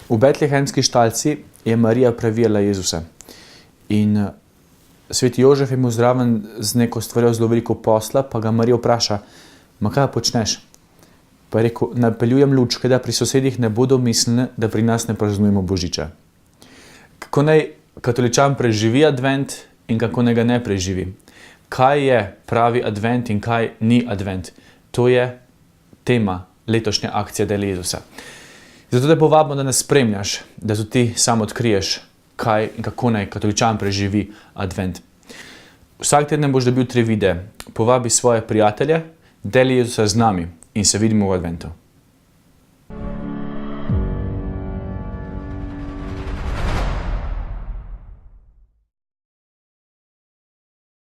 V betlehemski štalci je Marija previjala Jezusa. In sveti Jožef je imel zraven z neko stvarjo zelo veliko posla, pa ga Marija vpraša, ma kaj počneš? Pa je rekel, napeljujem lučke, da pri sosedih ne bodo mislili, da pri nas ne praznujemo Božiča. Kako naj katoličan preživi advent in kako naj ga ne preživi? Kaj je pravi advent in kaj ni advent? To je tema letošnje akcije Del Jezusa. Zato te povabimo, da nas spremljaš, da tudi ti sam odkriješ, kaj in kako naj katoličan preživi advent. Vsak teden boš dobil 3 videe. Povabi svoje prijatelje, Del Jezusa z nami in se vidimo v adventu.